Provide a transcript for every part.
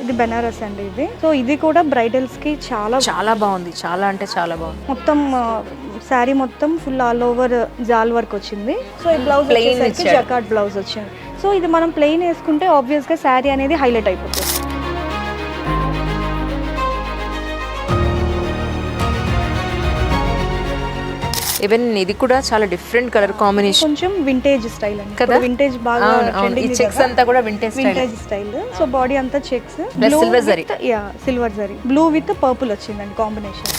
ఇది బెనారస్ అండి ఇది. సో ఇది కూడా బ్రైడల్స్ కి చాలా చాలా బాగుంది, చాలా అంటే చాలా బాగుంది. మొత్తం శారీ మొత్తం ఫుల్ ఆల్ ఓవర్ జాల్ వర్క్ వచ్చింది. సో ఈ బ్లౌజ్ Plain వచ్చేసరికి ఇచ్చాడు. జకార్డ్ బ్లౌజ్ వచ్చింది. సో ఇది మనం ప్లెయిన్ వేసుకుంటే ఆబ్వియస్ గా శారీ అనేది హైలైట్ అయిపోతుంది. ఈవెన్ ఇది కూడా చాలా డిఫరెంట్ కలర్ కాంబినేషన్ కొంచెం వింటేజ్ స్టైల్ అండి కదా? వింటేజ్ బాగా ఈ చెక్స్ అంతా కూడా vintage style. Vintage style. So body అంతా checks, silver zari. Yeah silver zari, blue with purple వచ్చిందండి కాంబినేషన్.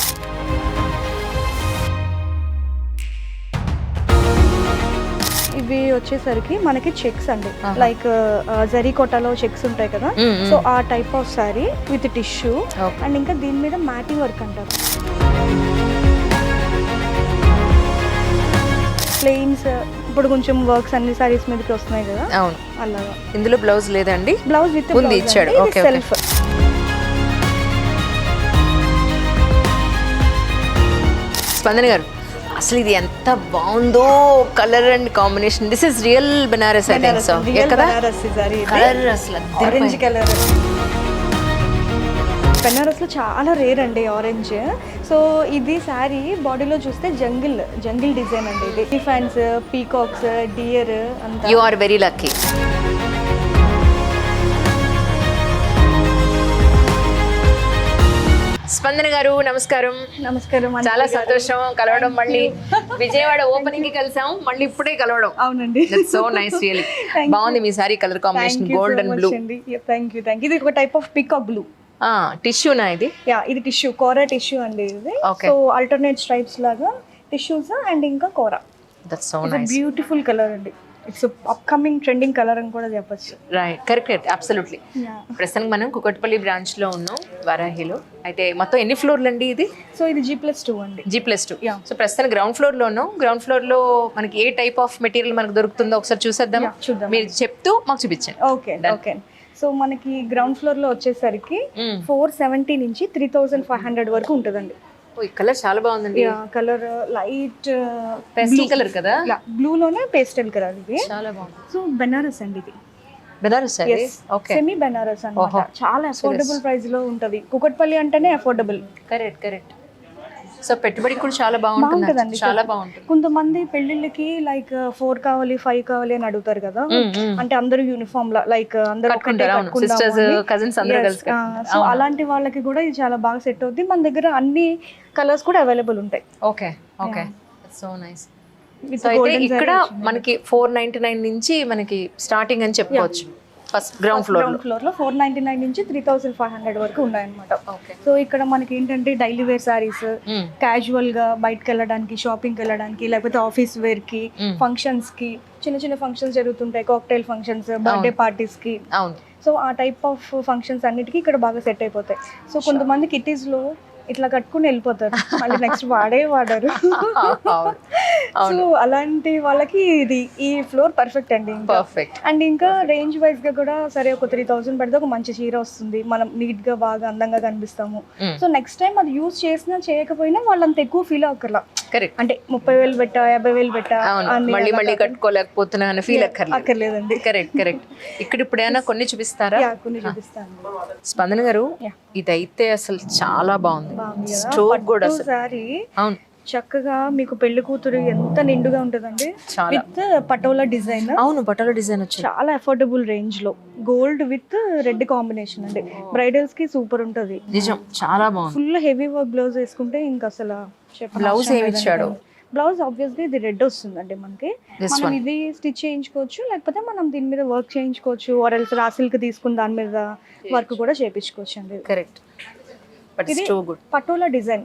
ఇవి వచ్చేసరికి మనకి చెక్స్ అండి, లైక్ జరీ కోటాలో చెక్స్ ఉంటాయి కదా, సో ఆ type of sorry with tissue. And ఇంకా దీని మీద మ్యాటింగ్ వర్క్ అంటారు. ప్లెయిన్స్ ఇప్పుడు కొంచెం వర్క్స్ అన్ని సారీస్ మీదకి వస్తున్నాయి కదా, అవును. అలాగా. ఇందులో బ్లౌజ్ లేదండి, బ్లౌజ్ విత్ ఉంది ఇచ్చాడు. Okay, self. స్పందన గారు అసలు ఇది ఎంత బాగుందో colour and combination. This is real Banaras I think so. కదా కలర్ అసలు ఆరెంజ్ కలర్. బెనారస్ లో చాలా రేర్ అండి ఆరెంజ్. సో ఇది శారీ బాడీలో చూస్తే జంగిల్ డిజైన్ అండి. ఇది ఎలిఫెంట్స్, పీకాక్స్, డియర్ అంతా. You are very lucky. Spandana గారు నమస్కారం. నమస్కారం. చాలా సంతోషం కలవడం. మళ్ళీ విజయవాడ ఓపెనింగ్ కి కలిసాం, మళ్ళీ ఇప్పుడే కలవడం. అవునండి. సో నైస్, రియల్లీ బాగుంది మీ sari colour combination, gold and blue. Thank you. ఇది ఒక టైప్ ఆఫ్ పీకాక్ బ్లూ. టిష్యూనా ఇది? యా ఇది టిష్యూ, కోరా టిష్యూ అండి ఇది. సో ఆల్టర్నేట్ స్ట్రైప్స్ లాగా టిష్యూస్ అండ్ ఇంకా kora. That's so nice. Beautiful colour అండి. ఇట్స్ అప్కమింగ్ ట్రెండింగ్ కలర్ అని కూడా చెప్పొచ్చు. Right, correct, absolutely. ప్రస్తుతానికి మనం కుకట్పల్లి బ్రాంచ్ లో ఉన్నాం, వారాహిలో. అయితే మొత్తం ఎన్ని ఫ్లోర్లు అండి ఇది? సో ఇది G+2 అండి. G+2. సో ప్రస్తుతానికి గ్రౌండ్ ఫ్లోర్ లో ఉన్నాం. గ్రౌండ్ ఫ్లోర్ లో మనకి ఏ టైప్ ఆఫ్ మెటీరియల్ మనకు దొరుకుతుందో ఒకసారి చూసేద్దాం. చూద్దాం. మీరు చెప్తూ మాకు చూపించండి. ఓకే. సో మనకి గ్రౌండ్ ఫ్లోర్ లో వచ్చేసరికి 470 నుంచి 3500 వరకు ఉంటుందండి. ఈ కలర్ చాలా బాగుందండి. కలర్ లైట్ పేస్టల్ కలర్ కదా, బ్లూ లోనే పేస్టల్ కలర్ ఇది. చాలా బాగుంది. సో బెనారస్ అండి ఇది. బెనారస్ ఓకే, సెమీ బెనారస్ అన్నమాట. చాలా అఫోర్డబుల్ ప్రైస్ లో ఉంటది. కుకట్పల్లి అంటేనే అఫోర్డబుల్. కరెక్ట్. సో పెట్టుబడికి కూడా చాలా బాగుంటుందండి. చాలా బాగుంటుంది. కొంతమంది పెళ్లిళ్ళకి లైక్ 4 కావాలి 5 కావాలి అని అడుగుతారు కదా, అంటే అందరూ యూనిఫామ్ లైక్ అందరూ సిస్టర్స్, కజిన్స్ అందరూ కలిసి. సో అలాంటి వాళ్ళకి కూడా ఇది చాలా బాగా సెట్ అవుతుంది. మన దగ్గర అన్ని కలర్స్ కూడా అవైలబుల్ ఉంటాయి. ఓకే. So nice. సో అయితే ఇక్కడ మనకి 499 నుంచి మనకి స్టార్టింగ్ అని చెప్పుకోవచ్చు. ఫస్ట్ గ్రౌండ్ ఫ్లోర్ లో 499 నుంచి 3500 వరకు ఉన్నాయన్నమాట. సో ఇక్కడ మనకి ఏంటంటే డైలీ వేర్ సారీస్, క్యాజువల్ గా బయటకు వెళ్ళడానికి, షాపింగ్ వెళ్ళడానికి, లేకపోతే ఆఫీస్ వేర్ కి, ఫంక్షన్స్ కి, చిన్న ఫంక్షన్స్ జరుగుతుంటాయి, కాక్టైల్ ఫంక్షన్స్, బర్త్డే పార్టీస్ కి. సో ఆ టైప్ ఆఫ్ ఫంక్షన్స్ అన్నిటికీ ఇక్కడ బాగా సెట్ అయిపోతాయి. సో కొంతమంది కిటీస్ లో ఇట్లా కట్టుకుని వెళ్ళిపోతారు, మళ్ళీ నెక్స్ట్ వాడరు. సో అలాంటి వాళ్ళకి ఇది ఈ ఫ్లోర్ పర్ఫెక్ట్ అండి. పర్ఫెక్ట్. అండ్ ఇంకా రేంజ్ వైజ్ గా కూడా సరే ఒక 3000 పెడితే ఒక మంచి చీర వస్తుంది, మనం నీట్ గా బాగా అందంగా కనిపిస్తాము. సో నెక్స్ట్ టైం అది యూజ్ చేసినా చేయకపోయినా వాళ్ళంత ఎక్కువ ఫీల్ అవ్వకర్లా. కరెక్ట్. అంటే 30,000 పెట్టా 50,000 పెట్టా మళ్ళీ కట్టుకోలేకపోతున్నా అని ఫీల్ అక్కర్లేదండి. కరెక్ట్. ఇక్కడ ఇప్పుడు ఏమైనా కొన్ని చూపిస్తారా? కొన్ని చూపిస్తాను. స్పందన గారు ఇదైతే అసలు చాలా బాగుంది. స్టోర్ కూడా సారీ అవును, చక్కగా మీకు పెళ్లి కూతురు ఎంత నిండుగా ఉంటదండి. With patola design. అవును, పటోలా డిజైన్ వచ్చి చాలా అఫోర్డబుల్ రేంజ్ లో గోల్డ్ విత్ రెడ్ కాంబినేషన్ అండి. బ్రైడల్స్ కి సూపర్ ఉంటది. నిజం, చాలా బాగుంది. ఫుల్ హెవీ వర్క్ బ్లౌజ్ వేసుకుంటే ఇంకా అసలు బ్లౌజ్ ఏమి ఇచ్చాడు? బ్లౌజ్ ఆబ్వియస్గా ఇది రెడ్ వస్తుందండి మనకి. మనం ఇది స్టిచ్ చేయించుకోవచ్చు, లేకపోతే మనం దీని మీద వర్క్ చేయించుకోవచ్చు, ఆర్ ఎల్స్ రాసిల్క్ తీసుకుని దాని మీద వర్క్ కూడా చేయించుకోవచ్చు అండి. కరెక్ట్. ఇది patola design.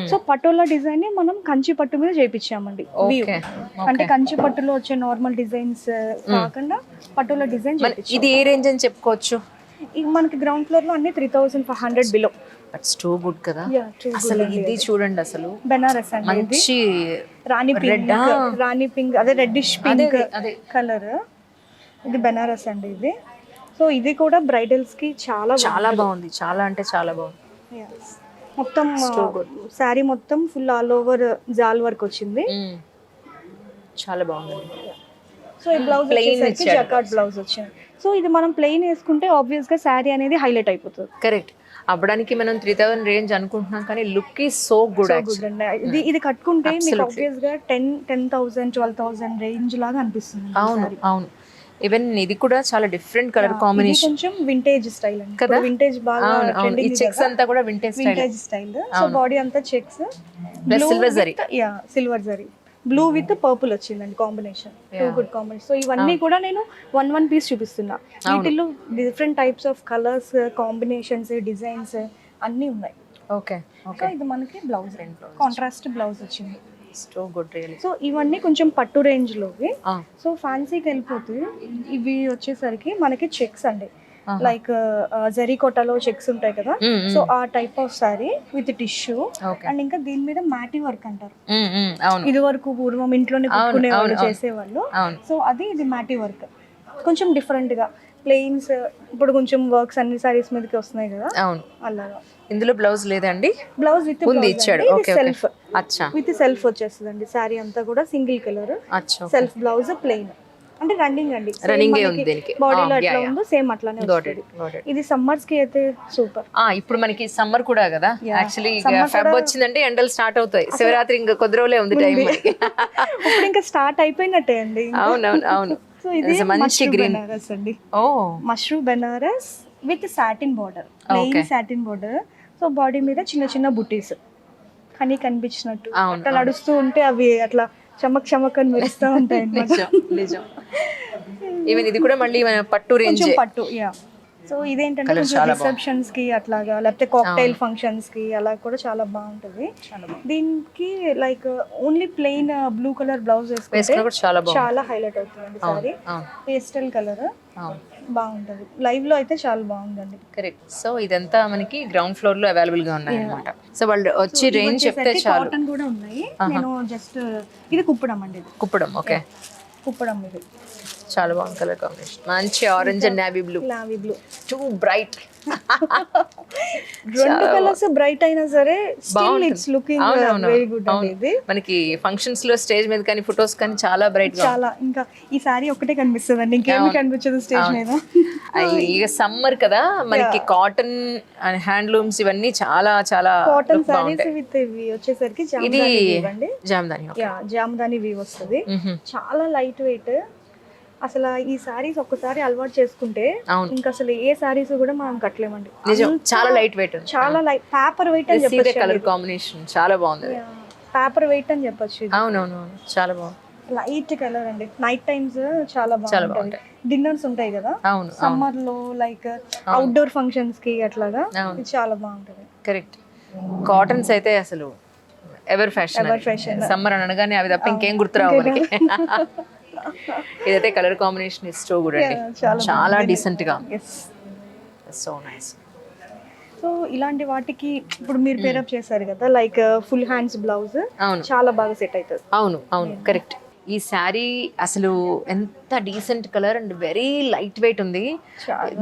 So patola design ని మనం కంచి పట్టు మీద చేయించామండి. అంటే కంచి పట్టులో వచ్చే నార్మల్ డిజైన్స్ కాకుండా పటోలా డిజైన్. ఇది ఏ రేంజ్ అని చెప్పుకోవచ్చు? మనకి గ్రౌండ్ ఫ్లోర్ లో అన్ని 3500 బిలో. బట్స్ టూ గుడ్ కదా. అసలు ఇది చూడండి, అసలు బెనారస్ అండి. మంచి రాణి పింక్ అదే రెడ్డిష్ పింక్ కలర్. ఇది బెనారస్ అండి ఇది. సో ఇది కూడా బ్రైడల్స్ కి చాలా బాగుంది. చాలా అంటే చాలా బాగుంది. మొత్తం శారీ మొత్తం ఫుల్ ఆల్ ఓవర్ జాల్ వర్క్ వచ్చింది. చాలా బాగుంది. సో ఈ బ్లౌజ్ వచ్చేసరికి జకార్డ్ బ్లౌజ్ వచ్చింది. సో ఇది మనం ప్లెయిన్ వేసుకుంటే ఆబ్వియస్ గా శారీ అనేది హైలైట్ అయిపోతుంది. కరెక్ట్. అవ్వడానికి మనం 3000 రేంజ్ అనుకుంటున్నాం కానీ look is so good. Good అండి. ఇది కట్టుకుంటే మీకు ఆబ్వియస్ గా 10,000 12,000 రేంజ్ లాగా అనిపిస్తుంది. అవును అవును. ఈవెన్ ఇది కూడా చాలా డిఫరెంట్ కలర్ కాంబినేషన్, కొంచెం వింటేజ్ స్టైల్ అండి కదా. వింటేజ్ బాగా ఈ చెక్స్ అంతా కూడా వింటేజ్ స్టైల్. సో బాడీ అంతా checks plus silver zari. Silver zari, blue with purple వచ్చిందండి కాంబినేషన్. Good combination. సో ఇవన్నీ కూడా నేను వన్ పీస్ చూపిస్తున్నా. వీటిల్లో different types of colours, combinations, designs అన్నీ ఉన్నాయి. ఓకే సో ఇది మనకి బ్లౌజ్, కాంట్రాస్ట్ బ్లౌజ్ వచ్చింది. So good really. సో ఇవన్నీ కొంచెం పట్టు రేంజ్ లోవి. సో ఫ్యాన్సీకి వెళ్ళిపోతే ఇవి వచ్చేసరికి మనకి చెక్స్ అండి, లైక్ జరీ కోటాలో చెక్స్ ఉంటాయి కదా. సో ఆ type of sorry with tissue and ఇంకా దీని మీద మ్యాటి వర్క్ అంటారు. ఇది వరకు పూర్వం ఇంట్లోనే కుట్టుకునే వాళ్ళు, చేసేవాళ్ళు. సో అది ఇది మ్యాటి వర్క్, కొంచెం డిఫరెంట్ గా. ప్లెయిన్స్ ఇప్పుడు కొంచెం వర్క్స్ అన్ని సారీస్ మీదకి వస్తున్నాయి కదా, అలాగా. ఇందులో బ్లౌజ్ లేదండి, బ్లౌజ్ విత్ ఇచ్చాడు. సెల్ఫ్, విత్ సెల్ఫ్ వచ్చేస్తుందండి. సారీ అంతా కూడా single colour, self blouse plain. అంటే రన్నింగ్ అండి, బాడీలో ఎట్లా ఉందో సేమ్ అట్లానే వస్తుంది. ఇది సమ్మర్స్ కి అయితే సూపర్. ఇప్పుడు మనకి సమ్మర్ కూడా కదా, యాక్చువల్లీ ఫెబ్ వచ్చిందంటే ఎండలు స్టార్ట్ అవుతాయి. శివరాత్రి ఇంకా కొద్ది రోజులే ఉంది టైం. ఇప్పుడు ఇంకా స్టార్ట్ అయిపోయినట్టే అండి. అవునవును అవును. సో ఇది మంచి గ్రీన్ బెనారస్ అండి. Mushroom Banaras with satin border, plain satin border. So body మీద చిన్న చిన్న బుటీస్ హనీ కనిపించినట్టు అట్లా నడుస్తూ ఉంటే అవి అట్లా చమక్ చమక్ అని మెరుస్తూ ఉంటాయి. నిజం. ఈవెన్ ఇది కూడా మళ్ళీ పట్టు రేంజ్, పట్టు. సో ఇదేంటంటే రిసెప్షన్స్ కి అట్లాగా, లేకపోతే కాక్టైల్ ఫంక్షన్స్ కి అలా కూడా చాలా బాగుంటది. దీనికి like only plain blue colour blouse వేసుకుంటే చాలా హైలైట్ అవుతుంది సారీ. పేస్టల్ కలర్ బాగుంటది. లైవ్ లో అయితే చాలా బాగుందండి. కరెక్ట్. సో ఇదంతా మనకి గ్రౌండ్ ఫ్లోర్ లో అవైలబుల్ గా ఉన్నాయి అన్నమాట. సో వాళ్ళు వచ్చి రేంజ్ చెప్తే చాలు. కాటన్ కూడా ఉన్నాయి. నేను జస్ట్ ఇది కుప్పడం అండి, ఇది కుప్పడం. ఓకే, కుప్పడం. ఇది చాలా బాగుంది కలర్ కాంబినేషన్, మంచి orange and navy blue. Two bright. రెండు కలర్స్ బ్రైట్ అయినా సరే still it's looking very good అండి. ఇది మనకి ఫంక్షన్స్ లో స్టేజ్ మీద కానీ ఫొటోస్ కానీ చాలా బ్రైట్ గా, చాలా. ఇంకా ఈ సారీ ఒకటే కనిపిస్తుందండి, ఇంకేమీ కనిపించదు స్టేజ్ మీద. ఇక సమ్మర్ కదా మనకి కాటన్ అండ్ హ్యాండ్లూమ్స్ ఇవన్నీ చాలా చాలా కాటన్ సారీస్ విత్ ఇవి వచ్చేసరికి జామదాని వీవ్ వస్తుంది. చాలా లైట్ వెయిట్. అసలు ఈ సారీస్ ఒక్కసారి అలవాటు చేసుకుంటే ఇంకా అసలు ఏ సారీస్ కూడా మనం కట్టలేమండి. చాలా లైట్ వెయిట్, చాలా లైట్ పేపర్ వెయిట్ అని చెప్పొచ్చు. కలర్ కాంబినేషన్ చాలా బాగుంది, పేపర్ వెయిట్ అని చెప్పొచ్చు. అవునవును, చాలా బాగుంది. లైట్ కలర్ అండి. నైట్ టైమ్స్ చాలా బాగుంటుంది. డిన్నర్స్ ఉంటాయి కదా సమ్మర్ లో, లైక్ అవుట్డోర్ ఫంక్షన్స్ కి అట్లాగా ఇది చాలా బాగుంటది. కరెక్ట్. కాటన్స్ అయితే అసలు ఎవర్ ఫ్యాషన్. సమ్మర్ అనగానే అవి తప్ప ఇంకేం గుర్తురావు మనకి. ఇదైతే colour combination is so good అండి, చాలా డీసెంట్ గా. So nice. సో ఇలాంటి వాటికి ఇప్పుడు మీరు పేరప్ చేశారు కదా, లైక్ ఫుల్ హ్యాండ్స్ బ్లౌజ్ చాలా బాగా సెట్ అవుతుంది. అవును అవును, కరెక్ట్. ఈ శారీ అసలు ఎంత decent colour and very light weight ఉంది.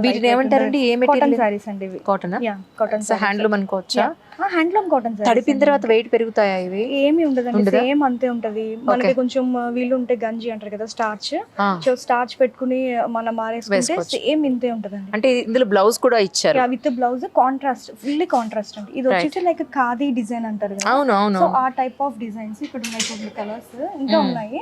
వీటిని ఏమంటారండి? ఏ మెటీరియల్? సారీస్ అండి ఇవి. కాటన్. కాటన్ హ్యాండ్లూమ్ అనుకోవచ్చా? Handloom cotton. తడిపిన తర్వాత వెయిట్ పెరుగుతాయా ఇవి? ఏమి ఉండదండి, సేమ్ అంతే ఉంటది. మనకి కొంచెం వీళ్ళు ఉంటే గంజి అంటారు కదా, స్టార్చ్. సో స్టార్చ్ పెట్టుకుని మనం మారేసుకుంటే సేమ్ ఇంతే ఉంటదండి. అంటే ఇందులో బ్లౌజ్ కూడా ఇచ్చారు with blouse, contrast, fully contrast అండి. ఇది వచ్చేసి లైక్ ఖాదీ డిజైన్ అంటారు కదా. అవును అవును. సో ఆ టైప్ ఆఫ్ డిజైన్స్ ఇక్కడ ఉన్నాయి. కొన్ని కలర్స్ ఇంకా ఉన్నాయి.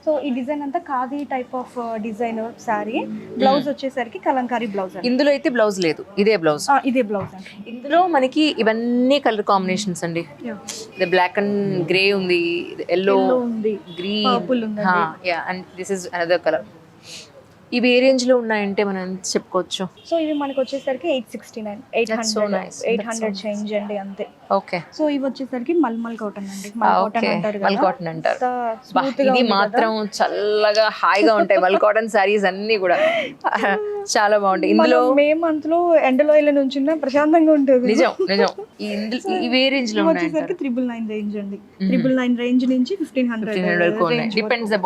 సో ఈ డిజైన్ అంతా khadi type of design sorry. Blouse వచ్చేసరికి కలంకారీ బ్లౌజ్. ఇందులో అయితే బ్లౌజ్ లేదు, ఇదే బ్లౌజ్. ఇదే బ్లౌజ్ అండి. ఇందులో మనకి ఇవన్నీ కలర్ కాంబినేషన్స్ అండి. బ్లాక్ అండ్ గ్రే ఉంది, ఎల్లో ఉంది, గ్రీన్, పర్పుల్ ఉంది. And this is another colour. ఇవి ఏ రేంజ్ లో ఉన్నాయంటే మనం చెప్పుకోవచ్చు? సో ఇవి మనకి వచ్చేసరికి 869, 800 చేంజ్ అండి అంతే. ఓకే. సో ఇవి వచ్చేసరికి మల్మల్ కాటన్ అండి. మల్ కాటన్ అంటారు. ఇది మాత్రం చల్లగా హాయిగా ఉంటాయి మల్ కాటన్ సారీస్ అన్ని కూడా చాలా బాగుంటాయి. ఇందులో మే మంత్ లో ఎండలో ఇలా నుంచి ప్రశాంతంగా ఉంటుంది. నిజం నిజం. ఇవి ఏ రేంజ్ లో వచ్చేసరికి 999 రేంజ్ అండి. 999 రేంజ్ నుంచి 1500 వరకు ఉన్నాయి. Depends the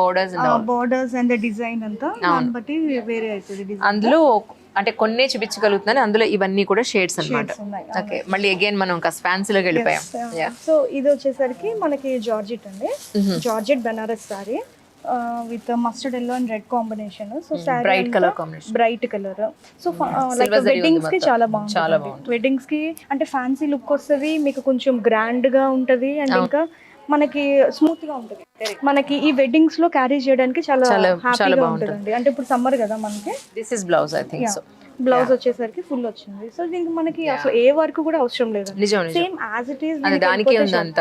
borders and the design అంతా దాన్ని బట్టి వేరే అవుతుంది. అందులో అంటే కొన్నే చూపించగలుగుతున్నాను, అందులో ఇవన్నీ కూడా షేడ్స్ అన్నమాట. ఓకే, మళ్ళీ అగైన్ మనం ఫ్యాన్సీలోకి వెళ్ళిపోయాం. సో ఇది వచ్చేసరికి మనకి జార్జెట్ అండి, georgette Banaras sari. With mustard yellow and red combination. So bright colour combination. Bright colour. So like weddings కి చాలా బాగుంటుంది. వెడ్డింగ్స్ కి అంటే ఫ్యాన్సీ లుక్ వస్తుంది, మీకు కొంచెం గ్రాండ్ గా ఉంటది అండ్ ఇంకా మనకి స్మూత్ గా ఉంటుంది. మనకి ఈ వెడ్డింగ్స్ లో క్యారీ చేయడానికి చాలా హ్యాపీగా ఉంటుందండి. అంటే ఇప్పుడు సమ్మర్ కదా మనకి. This is blouse I think so. Blouse వచ్చేసరికి ఫుల్ వచ్చింది. సో దీనికి మనకి అసలు ఏ వర్క్ కూడా అవసరం లేదు. నిజం సేమ్ యాజ్ ఇట్ ఈస్ దానికి ఉంది అంత.